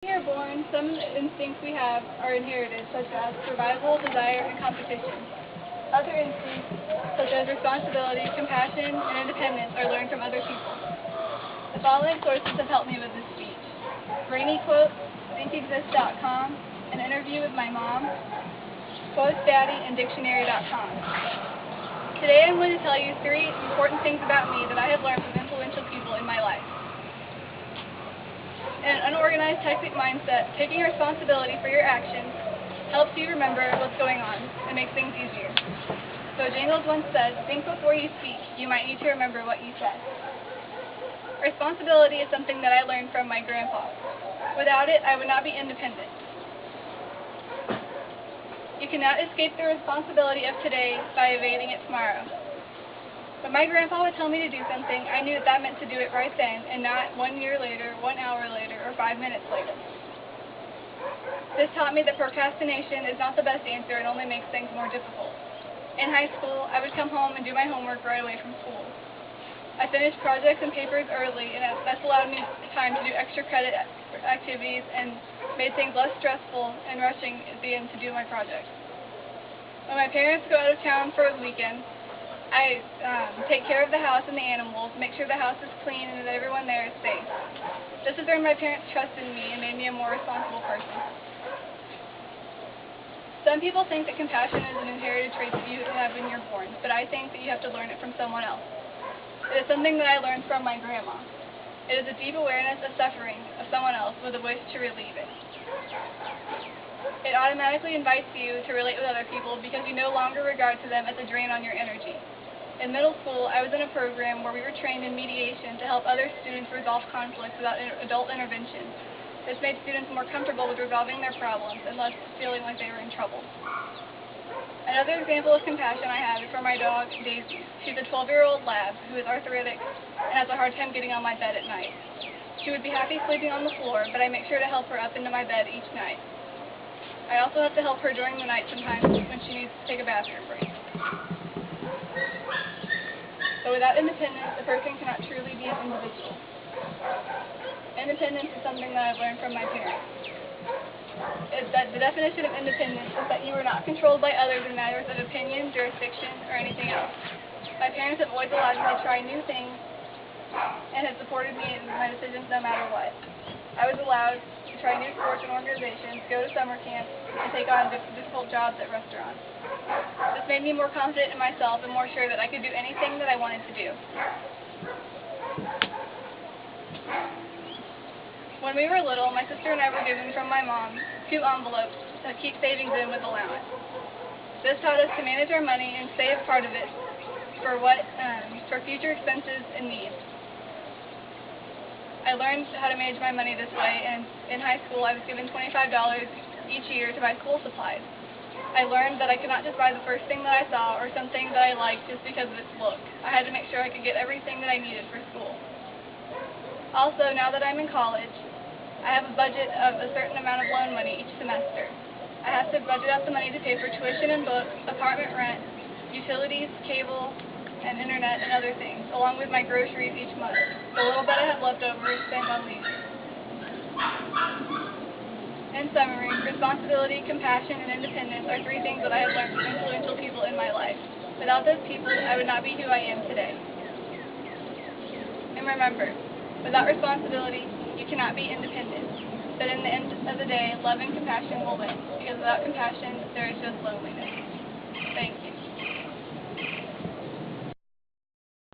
When we are born, some instincts we have are inherited, such as survival, desire, and competition. Other instincts, such as responsibility, compassion, and independence, are learned from other people. The following sources have helped me with this speech: Brainy Quotes, ThinkExist.com, an interview with my mom, Quotes Daddy, and Dictionary.com. Today I'm going to tell you 3 important things about me that I have learned from influential people in my life. In an unorganized, hectic mindset, taking responsibility for your actions helps you remember what's going on and makes things easier. So Jingles once said, "Think before you speak. You might need to remember what you said." Responsibility is something that I learned from my grandpa. Without it, I would not be independent. You cannot escape the responsibility of today by evading it tomorrow. When my grandpa would tell me to do something, I knew that meant to do it right then and not 1 year later, 1 hour later, or 5 minutes later. This taught me that procrastination is not the best answer and only makes things more difficult. In high school, I would come home and do my homework right away from school. I finished projects and papers early, and that's allowed me time to do extra credit activities and made things less stressful and rushing at the end to do my projects. When my parents go out of town for the weekend, I take care of the house and the animals, make sure the house is clean and that everyone there is safe. This has earned my parents' trust in me and made me a more responsible person. Some people think that compassion is an inherited trait that you have when you're born, but I think that you have to learn it from someone else. It is something that I learned from my grandma. It is a deep awareness of suffering of someone else with a wish to relieve it. It automatically invites you to relate with other people because you no longer regard to them as a drain on your energy. In middle school, I was in a program where we were trained in mediation to help other students resolve conflicts without adult intervention. This made students more comfortable with resolving their problems and less feeling like they were in trouble. Another example of compassion I have is for my dog, Daisy. She's a 12-year-old lab who is arthritic and has a hard time getting on my bed at night. She would be happy sleeping on the floor, but I make sure to help her up into my bed each night. I also have to help her during the night sometimes when she needs to take a bathroom break. But without independence, a person cannot truly be an individual. Independence is something that I've learned from my parents. The definition of independence is that you are not controlled by others in matters of opinion, jurisdiction, or anything else. My parents have always allowed me to try new things and have supported me in my decisions no matter what. I was allowed to try new sports and organizations, go to summer camps, and take on difficult jobs at restaurants. This made me more confident in myself and more sure that I could do anything that I wanted to do. When we were little, my sister and I were given from my mom 2 envelopes to keep savings in with allowance. This taught us to manage our money and save part of it for future expenses and needs. I learned how to manage my money this way, and in high school I was given $25 each year to buy school supplies. I learned that I could not just buy the first thing that I saw or something that I liked just because of its look. I had to make sure I could get everything that I needed for school. Also, now that I'm in college, I have a budget of a certain amount of loan money each semester. I have to budget out the money to pay for tuition and books, apartment rent, utilities, cable, and internet, and other things, along with my groceries each month. The little bit I have left over is spent on leisure. In summary, responsibility, compassion, and independence are 3 things that I have learned from influential people in my life. Without those people, I would not be who I am today. And remember, without responsibility, you cannot be independent. But in the end of the day, love and compassion will win, because without compassion, there is just love.